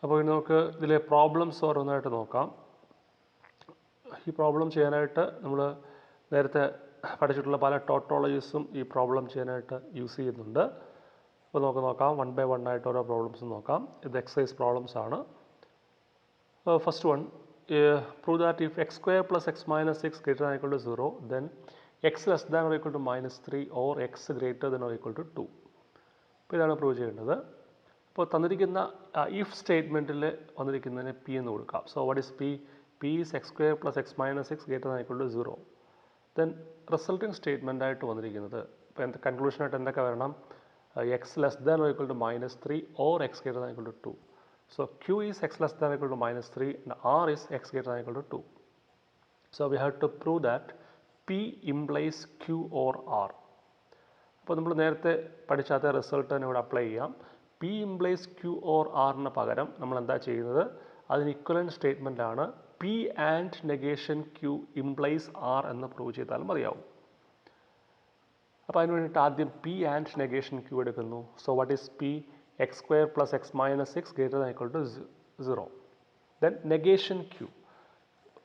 അപ്പോൾ ഇനി നമുക്ക് ഇതിലെ പ്രോബ്ലംസ് ഓരോന്നായിട്ട് നോക്കാം. ഈ പ്രോബ്ലം ചെയ്യാനായിട്ട് നമ്മൾ നേരത്തെ പഠിച്ചിട്ടുള്ള പല ടോട്ടോളജീസും ഈ പ്രോബ്ലം ചെയ്യാനായിട്ട് യൂസ് ചെയ്യുന്നുണ്ട്. അപ്പോൾ നമുക്ക് നോക്കാം, 1 by 1 ആയിട്ട് ഓരോ പ്രോബ്ലംസ് നോക്കാം. ഇത് എക്സസൈസ് പ്രോബ്ലംസ് ആണ്. First one, prove that if x square plus x minus six greater than equal to 0 then x less than or equal to -3 or x greater than or equal to 2. അപ്പോൾ ഇതാണ് prove ചെയ്യേണ്ടത്. അപ്പോൾ തന്നിരിക്കുന്ന if സ്റ്റേറ്റ്മെൻറ്റിൽ വന്നിരിക്കുന്നതിന് P എന്ന് കൊടുക്കാം. So what is P? P is x square plus x minus six greater than equal to 0. Then resulting statement ആയിട്ട് വന്നിരിക്കുന്നത് ഇപ്പോൾ കൺക്ലൂഷനായിട്ട് എന്തൊക്കെ വരണം? X less than or equal to -3 or x greater than equal to 2. So Q is x less than or equal to -3 and R is x greater than or equal to 2. So we have to prove that P implies Q or R. അപ്പോൾ നമ്മൾ നേരത്തെ പഠിച്ച അതേ result തന്നെ ഇവിടെ apply ചെയ്യാം. P implies Q or Rന് പകരം നമ്മൾ എന്താ ചെയ്യുന്നത്? അതിന് ഇക്വലൻറ്റ് സ്റ്റേറ്റ്മെൻ്റ് ആണ് P and negation Q implies R എന്ന് പ്രൂവ് ചെയ്താൽ മതിയാവും. അപ്പോൾ അതിന് വേണ്ടിയിട്ട് ആദ്യം P and negation Q എടുക്കുന്നു. So what is P? x square plus x minus 6 greater than or equal to 0. Then negation Q.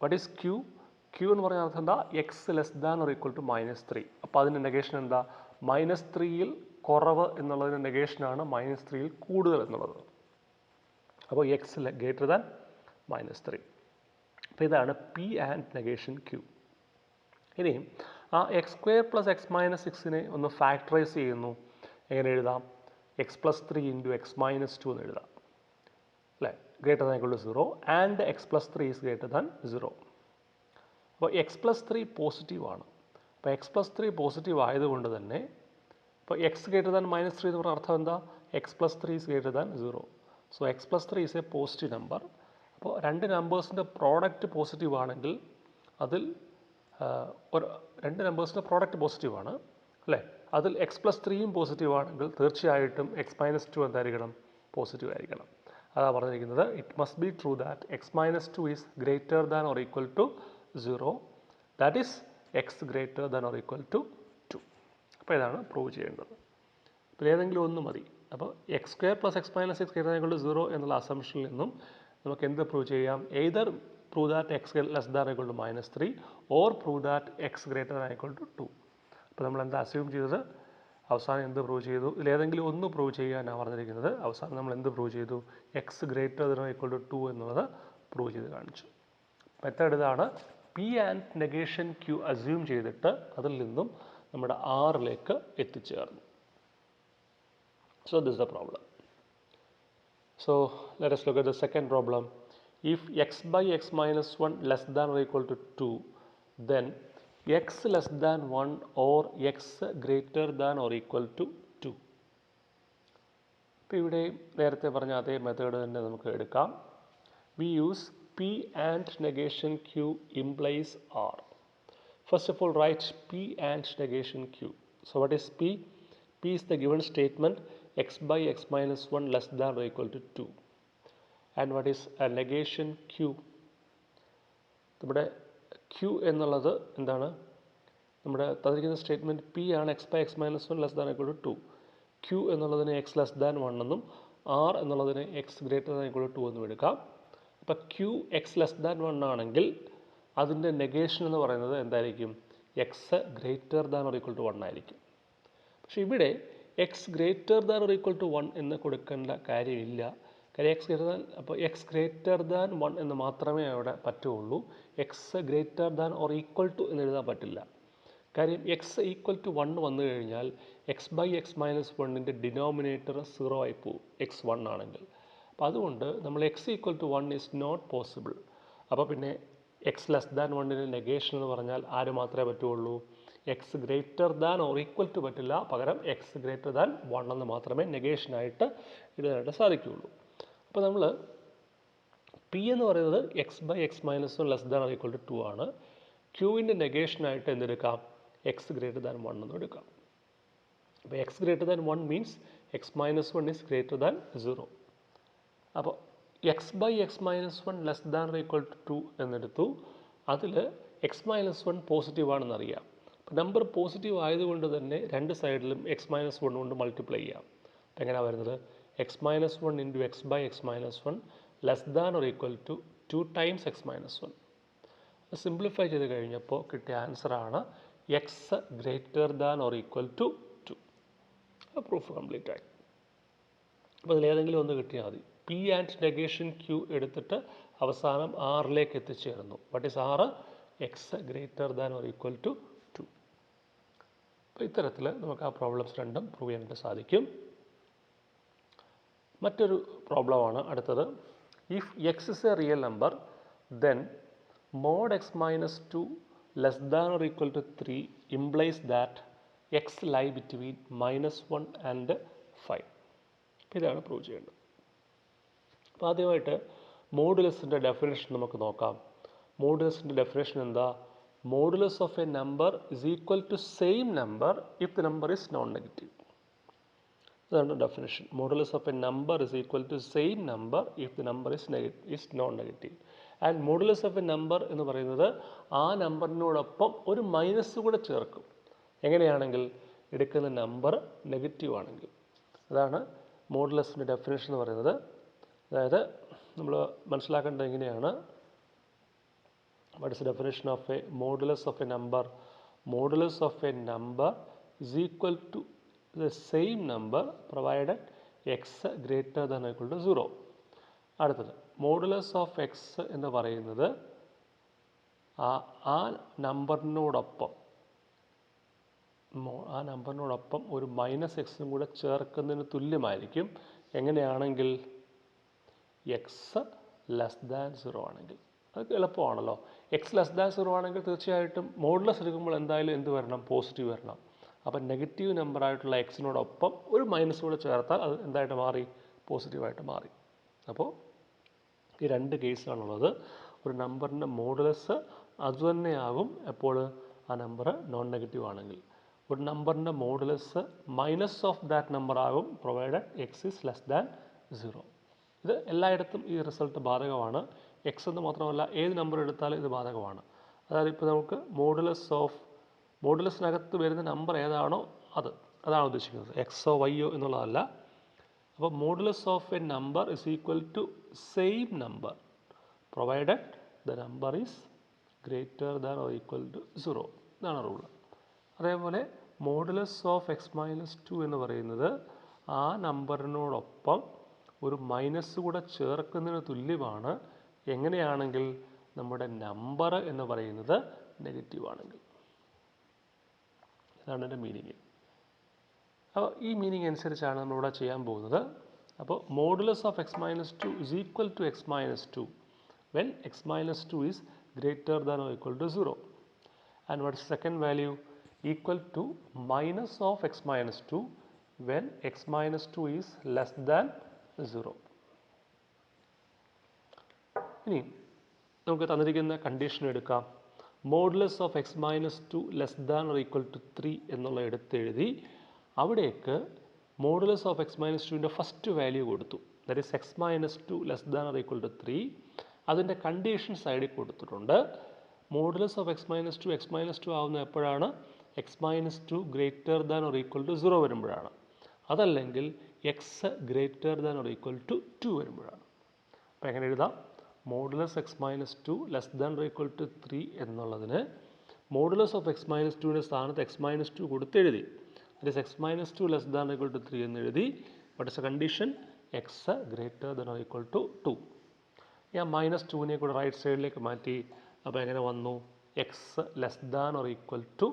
What is Q? Q എന്ന് പറഞ്ഞാൽ അർത്ഥം എന്താ? X less than or equal to -3. അപ്പോൾ അതിൻ്റെ negation എന്താ? -3യിൽ കുറവ് എന്നുള്ളതിൻ്റെ നെഗേഷനാണ് -3യിൽ കൂടുതൽ എന്നുള്ളത്. അപ്പോൾ എക്സ് ഗ്രേറ്റർ ദാൻ -3. അപ്പോൾ ഇതാണ് പി ആൻഡ് നെഗേഷൻ Q. ഇനിയും ആ x square plus x minus സിക്സിനെ ഒന്ന് ഫാക്ടറൈസ് ചെയ്യുന്നു. എങ്ങനെ എഴുതാം? X plus 3 into x minus 2 എന്ന് എഴുതാം അല്ലേ? Greater than equal to 0 and x plus 3 is greater than 0. അപ്പോൾ എക്സ് പ്ലസ് 3 പോസിറ്റീവ് ആണ്. അപ്പോൾ എക്സ് പ്ലസ് 3 പോസിറ്റീവ് ആയതുകൊണ്ട് തന്നെ ഇപ്പോൾ എക്സ് ഗ്രേറ്റർ ദാൻ -3 എന്ന് പറഞ്ഞ അർത്ഥം എന്താ? X plus 3 is greater than 0. So X plus 3 is A positive number. അപ്പോൾ രണ്ട് നമ്പേഴ്സിൻ്റെ പ്രോഡക്റ്റ് പോസിറ്റീവ് ആണെങ്കിൽ അതിൽ രണ്ട് നമ്പേഴ്സിൻ്റെ പ്രോഡക്റ്റ് പോസിറ്റീവ് ആണ് അല്ലേ? അതിൽ എക്സ് പ്ലസ് 3യും പോസിറ്റീവ് ആണെങ്കിൽ തീർച്ചയായിട്ടും എക്സ് മൈനസ് 2 എന്തായിരിക്കണം? പോസിറ്റീവ് ആയിരിക്കണം. അതാണ് പറഞ്ഞിരിക്കുന്നത്. It must be true that x minus 2 is greater than or equal to 0. That is x greater than or equal to 2. അപ്പോൾ ഇതാണ് പ്രൂവ് ചെയ്യേണ്ടത്. അപ്പോൾ ഏതെങ്കിലും ഒന്ന് മതി. അപ്പോൾ x square plus x minus 6 greater than equal to 0 എന്നുള്ള അസംഷനിൽ നിന്നും നമുക്ക് എന്ത് പ്രൂവ് ചെയ്യാം? Either prove that x less than equal to -3 or prove that x greater than equal to 2. അപ്പോൾ നമ്മൾ എന്താ അസ്യൂം ചെയ്തത്? അവസാനം എന്ത് പ്രൂവ് ചെയ്തു? ഇതിലേതെങ്കിലും ഒന്ന് പ്രൂവ് ചെയ്യാനാണ് പറഞ്ഞിരിക്കുന്നത്. അവസാനം നമ്മൾ എന്ത് പ്രൂവ് ചെയ്തു? X greater than equal to 2 എന്നുള്ളത് പ്രൂവ് ചെയ്ത് കാണിച്ചു. മെത്തേഡ് ഇതാണ്. P and negation Q assume ചെയ്തിട്ട് അതിൽ നിന്നും നമ്മുടെ ആറിലേക്ക് എത്തിച്ചേർന്നു. So this the problem. So let us look at the second problem. If x by x minus 1 less than or equal to 2, then x less than 1 or x greater than or equal to 2. ഇപ്പോൾ ഇവിടെ നേരത്തെ പറഞ്ഞ അതേ method തന്നെ നമുക്ക് എടുക്കാം. We use P and negation Q implies R. First of all, write P and negation Q. So what is P? P is the given statement x by x minus 1 less than or equal to 2. And what is a negation Q? നമ്മുടെ Q എന്നുള്ളത് എന്താണ്? നമ്മുടെ തന്നിരിക്കുന്ന statement P ആണ് x by x minus 1 less than equal to 2. Q എന്നുള്ളതിന് x less than 1 എന്നും R എന്നുള്ളതിന് x greater than equal to 2 എന്നും എടുക്കാം. അപ്പോൾ Q എക്സ് ലെസ് ദാൻ 1 ആണെങ്കിൽ അതിൻ്റെ നെഗേഷൻ എന്ന് പറയുന്നത് എന്തായിരിക്കും? X greater than or equal to 1 ആയിരിക്കും. പക്ഷേ ഇവിടെ x greater than or equal to 1 എന്ന് കൊടുക്കേണ്ട കാര്യമില്ല. കാര്യം എക്സ് ഗ്രേറ്റർ ദാൻ, അപ്പോൾ എക്സ് ഗ്രേറ്റർ ദാൻ 1 എന്ന് മാത്രമേ അവിടെ പറ്റുള്ളൂ. X greater than or equal to എന്ന് എഴുതാൻ പറ്റില്ല. കാര്യം എക്സ് ഈക്വൽ ടു 1 വന്നു കഴിഞ്ഞാൽ എക്സ് ബൈ എക്സ് മൈനസ് 1ൻ്റെ ഡിനോമിനേറ്റർ 0 ആയി പോകും എക്സ് 1 ആണെങ്കിൽ. അപ്പോൾ അതുകൊണ്ട് നമ്മൾ x equal to 1 is not possible. അപ്പോൾ പിന്നെ എക്സ് ലെസ് ദാൻ 1ൻ്റെ നെഗേഷൻ എന്ന് പറഞ്ഞാൽ ആര് മാത്രമേ പറ്റുള്ളൂ? X greater than or equal to പറ്റില്ല. പകരം എക്സ് ഗ്രേറ്റർ ദാൻ 1 എന്ന് മാത്രമേ നെഗേഷനായിട്ട് ഇടാനായിട്ട് സാധിക്കുകയുള്ളൂ. അപ്പോൾ നമ്മൾ പി എന്ന് പറയുന്നത് x by x minus 1 less than or equal to 2 ആണ്. ക്യൂവിൻ്റെ നെഗേഷനായിട്ട് എന്തെടുക്കാം? എക്സ് ഗ്രേറ്റർ ദാൻ 1 എന്ന് എടുക്കാം. അപ്പോൾ x greater than 1 means x minus 1 is greater than 0. അപ്പോൾ x by x minus 1 less than or equal to 2 എന്നെടുത്തു. അതിൽ എക്സ് മൈനസ് 1 പോസിറ്റീവ് ആണെന്ന് അറിയാം. അപ്പോൾ നമ്പർ പോസിറ്റീവ് ആയതുകൊണ്ട് തന്നെ രണ്ട് സൈഡിലും എക്സ് മൈനസ് 1 കൊണ്ട് മൾട്ടിപ്ലൈ ചെയ്യാം. അപ്പോൾ എങ്ങനെയാണ് വരുന്നത്? X minus 1 into x by x minus 1 less than or equal to 2 times x minus 1. Simplify ചെയ്ത് കഴിഞ്ഞപ്പോൾ കിട്ടിയ ആൻസറാണ് x greater than or equal to 2. Proof complete ആയി. അപ്പോൾ അതിലേതെങ്കിലും ഒന്ന് കിട്ടിയാൽ മതി. പി ആൻഡ് നെഗേഷൻ ക്യൂ എടുത്തിട്ട് അവസാനം ആറിലേക്ക് എത്തിച്ചേരുന്നു. What is R? X greater than or equal to 2. അപ്പോൾ ഇത്തരത്തിൽ നമുക്ക് ആ പ്രോബ്ലംസ് രണ്ടും പ്രൂവ് ചെയ്യാനായിട്ട് സാധിക്കും. മറ്റൊരു പ്രോബ്ലമാണ് അടുത്തത്. If x is A real number then mod x minus 2 less than or equal to 3 implies that x lie between -1 and 5. ഇതാണ് പ്രൂവ് ചെയ്യേണ്ടത്. അപ്പോൾ ആദ്യമായിട്ട് മോഡുലസിൻ്റെ ഡെഫിനേഷൻ നമുക്ക് നോക്കാം. മോഡുലസിൻ്റെ ഡെഫിനേഷൻ എന്താ? Modulus of a number is equal to same number if the number is non negative. ഇതാണ് definition. Modulus of a number is equal to same number if the number is non negative. And modulus of a number എന്ന് പറയുന്നത് ആ നമ്പറിനോടൊപ്പം ഒരു minus കൂടെ ചേർക്കും. എങ്ങനെയാണെങ്കിൽ? എടുക്കുന്ന number negative ആണെങ്കിൽ. അതാണ് മോഡുലസിൻ്റെ ഡെഫിനേഷൻ എന്ന് പറയുന്നത്. അതായത് നമ്മൾ മനസ്സിലാക്കേണ്ടത് എങ്ങനെയാണ്? What is the definition of a modulus of a number? Modulus of a number is equal to the same number provided x greater than equal to 0. അടുത്തത് മോഡുലസ് ഓഫ് എക്സ് എന്ന് പറയുന്നത് ആ നമ്പറിനോടൊപ്പം ഒരു മൈനസ് എക്സും കൂടെ ചേർക്കുന്നതിന് തുല്യമായിരിക്കും. എങ്ങനെയാണെങ്കിൽ? എക്സ് ലെസ് ദാൻ 0 ആണെങ്കിൽ. അത് എളുപ്പമാണല്ലോ. എക്സ് ലെസ് ദാൻ 0 ആണെങ്കിൽ തീർച്ചയായിട്ടും മോഡുലസ് എടുക്കുമ്പോൾ എന്തായാലും എന്ത് വരണം? പോസിറ്റീവ് വരണം. അപ്പം നെഗറ്റീവ് നമ്പറായിട്ടുള്ള എക്സിനോടൊപ്പം ഒരു മൈനസ് കൂടെ ചേർത്താൽ അത് എന്തായിട്ട് മാറി? പോസിറ്റീവായിട്ട് മാറി. അപ്പോൾ ഈ രണ്ട് കേസാണുള്ളത്. ഒരു നമ്പറിൻ്റെ മോഡുലസ് അതുതന്നെയാകും എപ്പോൾ? ആ നമ്പർ നോൺ നെഗറ്റീവ് ആണെങ്കിൽ. ഒരു നമ്പറിൻ്റെ modulus minus of that number ആകും provided x is less than 0. ഇത് എല്ലായിടത്തും ഈ റിസൾട്ട് ബാധകമാണ്. എക്സ് എന്ന് മാത്രമല്ല, ഏത് നമ്പർ എടുത്താലും ഇത് ബാധകമാണ്. അതായത് ഇപ്പോൾ നമുക്ക് മോഡുലസിനകത്ത് വരുന്ന നമ്പർ ഏതാണോ അതാണ് ഉദ്ദേശിക്കുന്നത്. എക്സോ വൈയോ എന്നുള്ളതല്ല. അപ്പോൾ modulus of a number is equal to same number provided the number is greater than or equal to 0. ഇതാണ് റൂള്. അതേപോലെ മോഡുലസ് ഓഫ് എക്സ് മൈനസ് 2 എന്ന് പറയുന്നത് ആ നമ്പറിനോടൊപ്പം ഒരു മൈനസ് കൂടെ ചേർക്കുന്നതിന് തുല്യമാണ്. എങ്ങനെയാണെങ്കിൽ? നമ്മുടെ നമ്പർ എന്ന് പറയുന്നത് നെഗറ്റീവ് ആണെങ്കിൽ. ഇതാണ് എൻ്റെ മീനിങ്. അപ്പോൾ ഈ മീനിങ് അനുസരിച്ചാണ് നമ്മളിവിടെ ചെയ്യാൻ പോകുന്നത്. അപ്പോൾ modulus of x minus 2 is equal to x minus 2 when x minus 2 is greater than or equal to 0. And what is second value? Equal to minus of x minus 2 when x minus 2 is less than 0. ഇനി നമുക്ക് തന്നിരിക്കുന്ന condition എടുക്കാം. Modulus of x minus 2 less than or equal to 3 എന്നുള്ള എടുത്തെഴുതി അവിടേക്ക് modulus of x minus 2ൻ്റെ first value കൊടുത്തു. That is x minus 2 less than or equal to 3. അതിൻ്റെ condition സൈഡിൽ കൊടുത്തിട്ടുണ്ട്. മോഡുലസ് ഓഫ് എക്സ് മൈനസ് 2 ആവുന്നത് എപ്പോഴാണ്? X minus 2 greater than or equal to 0 വരുമ്പോഴാണ്. അതല്ലെങ്കിൽ x greater than or equal to 2 വരുമ്പോഴാണ്. അപ്പോൾ എങ്ങനെ എഴുതാം? Modulus x minus 2 less than or equal to 3 എന്നുള്ളതിന് മോഡുലസ് ഓഫ് എക്സ് മൈനസ് 2ൻ്റെ സ്ഥാനത്ത് എക്സ് മൈനസ് 2 കൊടുത്തെഴുതി. That is x minus 2 less than or equal to 3 എന്ന് എഴുതി. What is a condition? X greater than or equal to 2. ഞാൻ minus 2നെ കൂടെ right സൈഡിലേക്ക് മാറ്റി. അപ്പോൾ എങ്ങനെ വന്നു? X less than or equal to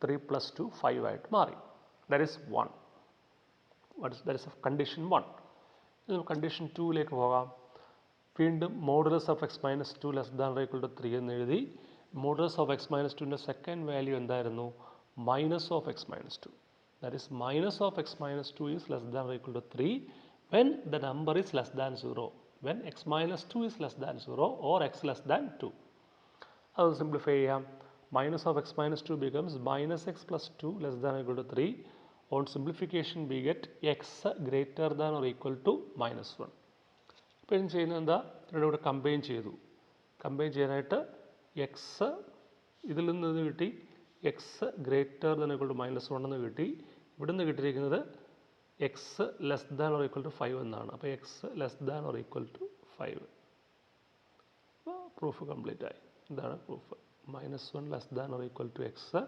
3 + 2 5 ആയിട്ട് മാറി. That is 1. That is condition 1. ഇനി കണ്ടീഷൻ 2ലേക്ക് പോകാം. വീണ്ടും modulus of x minus 2 less than or equal to 3 എന്ന് എഴുതി. മോഡുലസ് ഓഫ് എക്സ് മൈനസ് 2ൻ്റെ സെക്കൻഡ് വാല്യൂ എന്തായിരുന്നു? Minus of x minus 2. That is minus of x minus 2 is less than or equal to 3 when the number is less than 0. When x minus 2 is less than 0 or X less than 2. അത് simplify ചെയ്യാം. Minus of x minus 2 becomes minus x plus 2 less than or equal to 3. On simplification we get x greater than or equal to -1. ഇപ്പോൾ ഇനി ചെയ്യുന്നത് എന്താ? രണ്ടും കൂടെ combine ചെയ്തു. Combine ചെയ്യാനായിട്ട് എക്സ് ഇതിൽ നിന്ന് കിട്ടി x greater than equal to -1 എന്ന് കിട്ടി. ഇവിടെ നിന്ന് കിട്ടിയിരിക്കുന്നത് x less than or equal to 5 എന്നാണ്. അപ്പോൾ x less than or equal to 5. അപ്പോൾ പ്രൂഫ് കംപ്ലീറ്റ് ആയി. ഇതാണ് proof. -1 less than or equal to x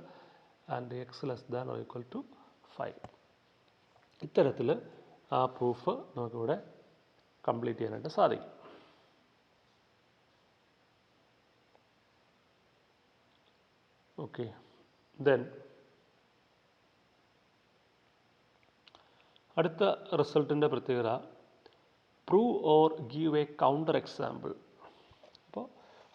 and x less than or equal to 5. ഇത്തരത്തിൽ ആ പ്രൂഫ് നമുക്കിവിടെ കംപ്ലീറ്റ് ചെയ്യാനായിട്ട് സാധിക്കും. ഓക്കെ, ദെൻ അടുത്ത റിസൾട്ടിൻ്റെ പ്രത്യേകത prove or give a counter example. അപ്പോൾ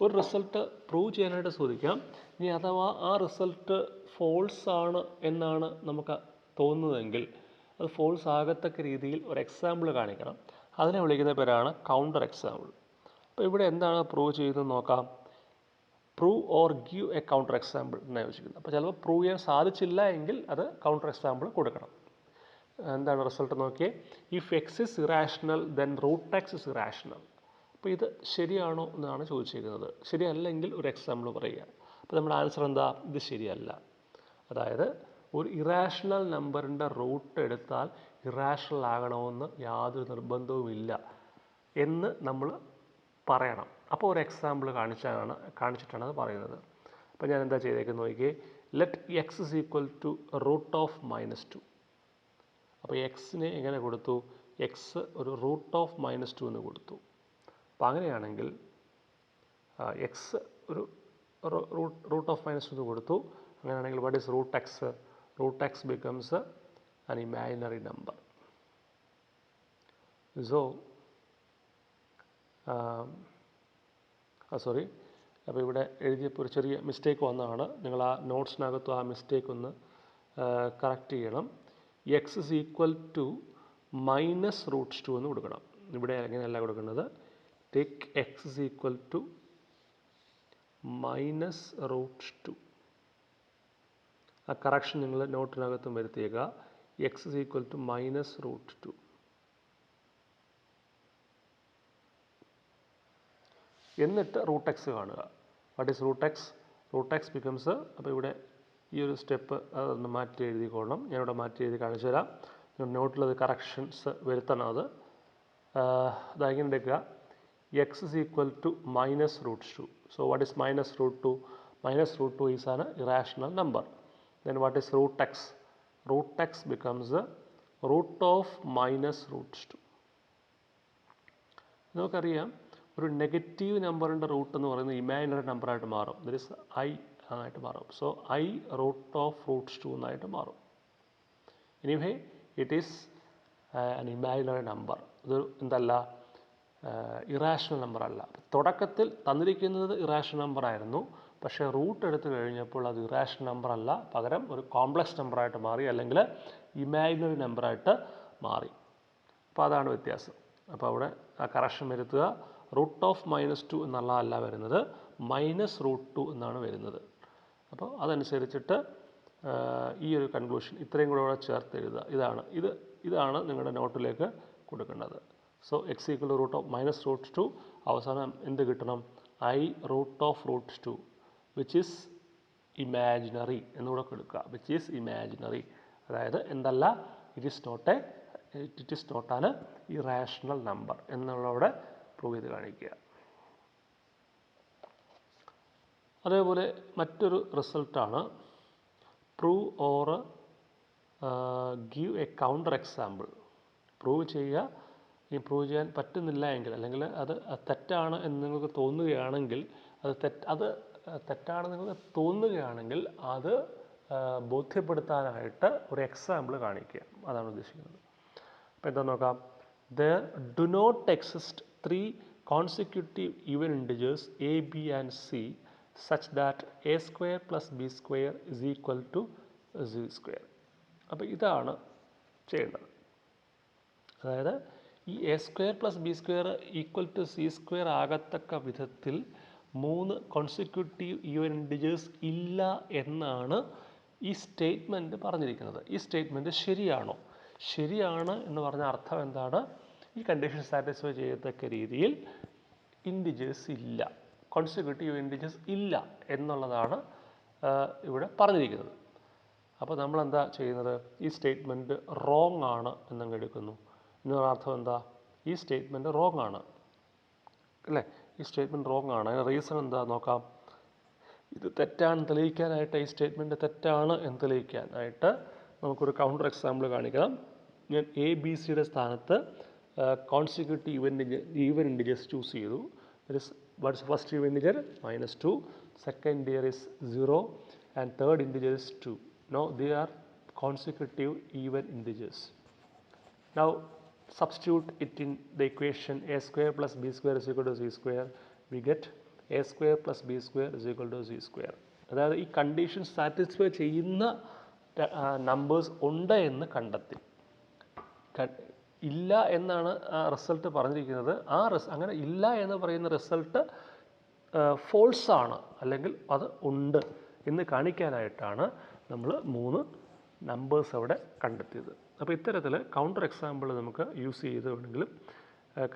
ഒരു റിസൾട്ട് പ്രൂവ് ചെയ്യാനായിട്ട് ചോദിക്കാം. ഇനി അഥവാ ആ റിസൾട്ട് ഫോൾസ് ആണ് എന്നാണ് നമുക്ക് തോന്നുന്നതെങ്കിൽ അത് ഫോൾസ് ആകത്തക്ക രീതിയിൽ ഒരു എക്സാമ്പിൾ കാണിക്കണം. അതിനെ വിളിക്കുന്ന പേരാണ് കൗണ്ടർ എക്സാമ്പിൾ. അപ്പോൾ ഇവിടെ എന്താണ് പ്രൂവ് ചെയ്യുന്നത് നോക്കാം. Prove or give a counter example എന്നാണ് ചോദിക്കുന്നത്. അപ്പോൾ ചിലപ്പോൾ പ്രൂവ് ചെയ്യാൻ സാധിച്ചില്ല എങ്കിൽ അത് കൗണ്ടർ എക്സാമ്പിൾ കൊടുക്കണം. എന്താണ് റിസൾട്ട് നോക്കിയേ. If x is irrational then root x is irrational. അപ്പോൾ ഇത് ശരിയാണോ എന്നാണ് ചോദിച്ചിരിക്കുന്നത്. ശരിയല്ലെങ്കിൽ ഒരു എക്സാമ്പിൾ പറയുക. അപ്പോൾ നമ്മുടെ ആൻസർ എന്താ? ഇത് ശരിയല്ല. അതായത് ഒരു ഇറാഷണൽ നമ്പറിൻ്റെ റൂട്ട് എടുത്താൽ ഇറാഷണൽ ആകണമെന്ന് യാതൊരു നിർബന്ധവുമില്ല എന്ന് നമ്മൾ പറയണം. അപ്പോൾ ഒരു എക്സാമ്പിൾ കാണിച്ചിട്ടാണ് അത് പറയുന്നത്. അപ്പോൾ ഞാൻ എന്താ ചെയ്തേക്കുന്നത് നോക്കിയേ. Let x is equal to root of -2. അപ്പോൾ എക്സിനെ എങ്ങനെ കൊടുത്തു? എക്സ് ഒരു റൂട്ട് ഓഫ് -2 എന്ന് കൊടുത്തു. അപ്പോൾ അങ്ങനെയാണെങ്കിൽ എക്സ് ഒരു റൂട്ട് ഓഫ് -2 എന്ന് കൊടുത്തു. അങ്ങനെയാണെങ്കിൽ what is root x? Root x becomes an imaginary number. So sorry, അപ്പോൾ ഇവിടെ എഴുതിയപ്പോൾ ഒരു ചെറിയ മിസ്റ്റേക്ക് വന്നതാണ്. നിങ്ങൾ ആ നോട്ട്സിനകത്തും ആ മിസ്റ്റേക്ക് ഒന്ന് കറക്റ്റ് ചെയ്യണം. എക്സ് ഇസ് ഈക്വൽ ടു -√2 എന്ന് കൊടുക്കണം. ഇവിടെ എങ്ങനെയല്ല കൊടുക്കുന്നത്. Take x is equal to -√2. ആ കറക്ഷൻ നിങ്ങൾ നോട്ടിനകത്തും വരുത്തിയേക്കുക. X is equal to -√2. എന്നിട്ട് റൂട്ട് എക്സ് കാണുക. What is root x? Root x becomes, അപ്പോൾ ഇവിടെ ഈ ഒരു സ്റ്റെപ്പ് അതൊന്ന് മാറ്റി എഴുതിക്കോളണം. ഞാനിവിടെ മാറ്റി എഴുതി കാണിച്ചു തരാം. നോട്ടിലത് കറക്ഷൻസ് വരുത്തണം. അതായത് എടുക്കുക. X is equal to -√2. So what is -√2? -√2 is an irrational number. Then what is root x? Root x becomes root of -√2. നമുക്കറിയാം ഒരു നെഗറ്റീവ് നമ്പറിൻ്റെ റൂട്ട് എന്ന് പറയുന്നത് ഇമാജിനറി നമ്പറായിട്ട് മാറും. ദറ്റ് ഈസ് ഐ ആയിട്ട് മാറും. സോ ഐ √2 എന്നായിട്ട് മാറും. Anyway it is an imaginary number. ഇത് എന്തല്ല, ഇറാഷണൽ നമ്പർ അല്ല. തുടക്കത്തിൽ തന്നിരിക്കുന്നത് ഇറാഷണൽ നമ്പർ ആയിരുന്നു. പക്ഷേ റൂട്ട് എടുത്തു കഴിഞ്ഞപ്പോൾ അത് ഇറാഷണൽ നമ്പർ അല്ല, പകരം ഒരു കോംപ്ലക്സ് നമ്പറായിട്ട് മാറി, അല്ലെങ്കിൽ ഇമാജിനറി നമ്പറായിട്ട് മാറി. അപ്പോൾ അതാണ് വ്യത്യാസം. അപ്പോൾ അവിടെ ആ കറക്ഷൻ വരുത്തുക. റൂട്ട് ഓഫ് -2 എന്നുള്ളതല്ല വരുന്നത്, -√2 എന്നാണ് വരുന്നത്. അപ്പോൾ അതനുസരിച്ചിട്ട് ഈ ഒരു കൺക്ലൂഷൻ ഇത്രയും കൂടെ ചേർത്ത് എഴുതുക. ഇതാണ് നിങ്ങളുടെ നോട്ടിലേക്ക് കൊടുക്കേണ്ടത്. So x equal to root of -√2. അവസാനം എന്ത് കിട്ടണം? I√2 വിച്ച് ഈസ് ഇമാജിനറി എന്നുകൂടെ കൊടുക്കുക. വിച്ച് ഈസ് ഇമാജിനറി, അതായത് എന്തല്ല, it is not an irrational number എന്നുള്ളവിടെ പ്രൂവ് ചെയ്ത് കാണിക്കുക. അതേപോലെ മറ്റൊരു റിസൾട്ടാണ് prove or give a counter example. Prove ചെയ്യുക. ഈ പ്രൂവ് ചെയ്യാൻ പറ്റുന്നില്ല എങ്കിൽ, അല്ലെങ്കിൽ അത് തെറ്റാണ് എന്ന് നിങ്ങൾക്ക് തോന്നുകയാണെങ്കിൽ, അത് തെറ്റാണെന്ന് നിങ്ങൾക്ക് തോന്നുകയാണെങ്കിൽ അത് ബോധ്യപ്പെടുത്താനായിട്ട് ഒരു എക്സാമ്പിൾ കാണിക്കുക. അതാണ് ഉദ്ദേശിക്കുന്നത്. അപ്പോൾ എന്താ നോക്കാം. There do not exist 3 consecutive even integers a, b and c such that a square plus b square is equal to z square. അപ്പോൾ ഇതാണ് ചെയ്യേണ്ടത്. അതായത് ഈ a square plus b square equal to c square ആകത്തക്ക വിധത്തിൽ 3 consecutive even integers ഇല്ല എന്നാണ് ഈ സ്റ്റേറ്റ്മെൻറ്റ് പറഞ്ഞിരിക്കുന്നത്. ഈ സ്റ്റേറ്റ്മെൻറ്റ് ശരിയാണോ? ശരിയാണ് എന്ന് പറഞ്ഞ അർത്ഥം എന്താണ്? ഈ കണ്ടീഷൻ സാറ്റിസ്ഫൈ ചെയ്യത്തക്ക രീതിയിൽ ഇൻറ്റിജേഴ്സ് ഇല്ല, കോൺസിക്യൂട്ടീവ് ഇൻറ്റിജേഴ്സ് ഇല്ല എന്നുള്ളതാണ് ഇവിടെ പറഞ്ഞിരിക്കുന്നത്. അപ്പോൾ നമ്മളെന്താ ചെയ്യുന്നത്? ഈ സ്റ്റേറ്റ്മെൻറ്റ് റോങ് ആണ് എന്നങ്ങ് എടുക്കുന്നു. എന്നൊരർത്ഥം എന്താ? ഈ സ്റ്റേറ്റ്മെൻറ്റ് റോങ് ആണ്. അല്ലേ? ഈ സ്റ്റേറ്റ്മെൻറ്റ് റോങ് ആണ്. അതിന് റീസൺ എന്താ നോക്കാം. ഇത് തെറ്റാണ് തെളിയിക്കാനായിട്ട്, ഈ സ്റ്റേറ്റ്മെൻറ്റ് തെറ്റാണ് എന്ന് തെളിയിക്കാനായിട്ട് നമുക്കൊരു കൗണ്ടർ എക്സാമ്പിൾ കാണിക്കണം. ഞാൻ എ ബി സിയുടെ സ്ഥാനത്ത് കോൺസിക്യൂട്ടീവ് ഈവൻ ഇൻഡിജേഴ്സ് ചൂസ് ചെയ്തു. What's first even integer -2, second integer is 0 and third integer is 2. Now they are consecutive even integers. Now substitute it in the equation a square plus b square is equal to c square. We get a square plus b square is equal to c square. അതായത് ഈ condition satisfy ചെയ്യുന്ന numbers ഉണ്ട് എന്ന് കണ്ടെത്തി. ഇല്ല എന്നാണ് ആ result പറഞ്ഞിരിക്കുന്നത്. അങ്ങനെ ഇല്ല എന്ന് പറയുന്ന റിസൾട്ട് ഫോൾസ് ആണ്, അല്ലെങ്കിൽ അത് ഉണ്ട് എന്ന് കാണിക്കാനായിട്ടാണ് നമ്മൾ 3 നമ്പേഴ്സ് അവിടെ കണ്ടെത്തിയത്. അപ്പോൾ ഇത്തരത്തിൽ കൗണ്ടർ എക്സാമ്പിൾ നമുക്ക് യൂസ് ചെയ്ത് വേണമെങ്കിലും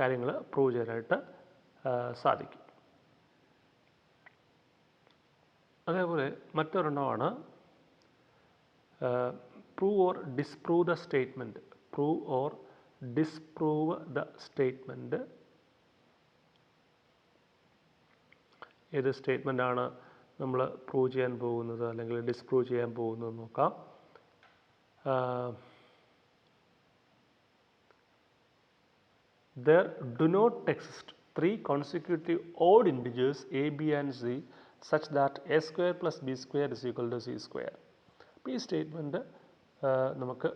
കാര്യങ്ങൾ പ്രൂവ് ചെയ്യാനായിട്ട് സാധിക്കും. അതേപോലെ മറ്റൊരെണ്ണമാണ് prove or disprove the statement. Prove or disprove the statement. ഏത് സ്റ്റേറ്റ്മെൻറ്റാണ് നമ്മൾ പ്രൂവ് ചെയ്യാൻ പോകുന്നത് അല്ലെങ്കിൽ ഡിസ്പ്രൂവ് ചെയ്യാൻ പോകുന്നത് നോക്കാം. There do not exist 3 consecutive odd integers a, b and c such that a square plus b square is equal to c square. അപ്പോൾ ഈ സ്റ്റേറ്റ്മെൻറ്റ് നമുക്ക്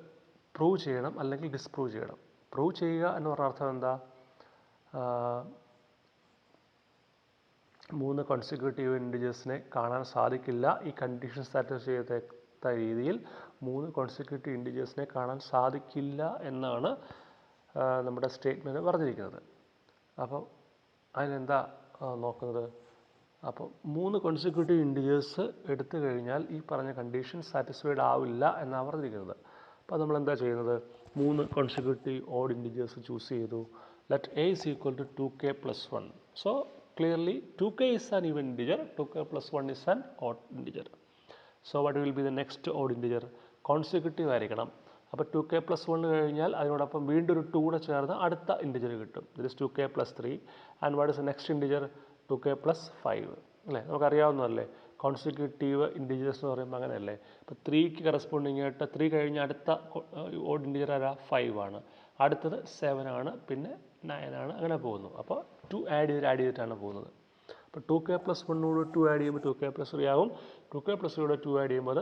പ്രൂവ് ചെയ്യണം അല്ലെങ്കിൽ ഡിസ്പ്രൂവ് ചെയ്യണം. പ്രൂവ് ചെയ്യുക എന്ന് പറഞ്ഞ അർത്ഥം എന്താ? 3 കോൺസിക്യൂട്ടീവ് ഇൻഡിജേഴ്സിനെ കാണാൻ സാധിക്കില്ല. ഈ കണ്ടീഷൻ സാറ്റിസ്ഫൈ ചെയ്ത രീതിയിൽ 3 കോൺസിക്യൂട്ടീവ് ഇൻഡിജേഴ്സിനെ കാണാൻ സാധിക്കില്ല എന്നാണ് നമ്മുടെ സ്റ്റേറ്റ്മെൻറ്റ് പറഞ്ഞിരിക്കുന്നത്. അപ്പോൾ അതിനെന്താ നോക്കുന്നത്? അപ്പോൾ 3 കോൺസിക്യൂട്ടീവ് ഇൻഡിജേഴ്സ് എടുത്തു കഴിഞ്ഞാൽ ഈ പറഞ്ഞ കണ്ടീഷൻ സാറ്റിസ്ഫൈഡ് ആവില്ല എന്നാണ് പറഞ്ഞിരിക്കുന്നത്. അപ്പോൾ നമ്മൾ എന്താ ചെയ്യുന്നത്? 3 കോൺസിക്യൂട്ടീവ് ഓഡ് ഇൻഡിജേഴ്സ് ചൂസ് ചെയ്തു. Let a is equal to 2k plus 1. So clearly 2k is an even integer, 2k plus 1 is an odd integer. So what will be the next odd integer? Consecutive ആയിരിക്കണം. അപ്പോൾ 2k plus 1 കഴിഞ്ഞാൽ അതിനോടൊപ്പം വീണ്ടും ഒരു 2 കൂടെ ചേർന്ന് അടുത്ത integer കിട്ടും. This 2k plus 3 and what is the next integer? 2k plus 5 അല്ലേ? നമുക്കറിയാവുന്നതല്ലേ കോൺസിക്യൂട്ടീവ് ഇൻറ്റിജേഴ്സ് എന്ന് പറയുമ്പോൾ അങ്ങനെയല്ലേ. ഇപ്പോൾ 3ക്ക് കറസ്പോണ്ടിങ് ആയിട്ട് 3 കഴിഞ്ഞ അടുത്ത ഓഡ് ഇൻറ്റിജർ ആരാ? 5 ആണ്. അടുത്തത് 7 ആണ്, പിന്നെ 9 ആണ്, അങ്ങനെ പോകുന്നു. അപ്പോൾ 2 ആഡ് ചെയ്തിട്ടാണ് പോകുന്നത്. അപ്പോൾ 2k plus 1 2 ആഡ് ചെയ്യുമ്പോൾ 2k plus 3 ആകും. 2k plus 3 2 ആഡ് ചെയ്യുമ്പോൾ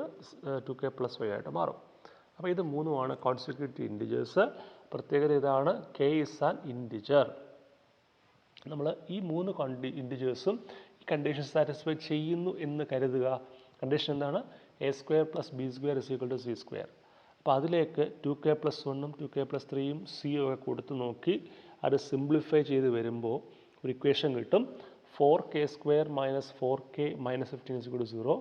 2k plus 5 ആയിട്ട് മാറും. അപ്പോൾ ഇത് 3 കോൺസിക്യൂട്ടീവ് ഇൻറ്റിജേഴ്സ്. പ്രത്യേകത ഇതാണ്, k is an integer. നമ്മൾ ഈ 3 ഇൻറ്റിജേഴ്സും ഈ കണ്ടീഷൻ സാറ്റിസ്ഫൈ ചെയ്യുന്നു എന്ന് കരുതുക. കണ്ടീഷൻ എന്താണ്? a square plus b square is equal to c square. അപ്പോൾ അതിലേക്ക് 2k plus 1ഉം 2k plus 3ഉം c ഒക്കെ കൊടുത്ത് നോക്കി അത് സിംപ്ലിഫൈ ചെയ്ത് വരുമ്പോൾ ഒരു ഇക്വേഷൻ കിട്ടും. 4k square minus 4k minus 15 is equal to 0.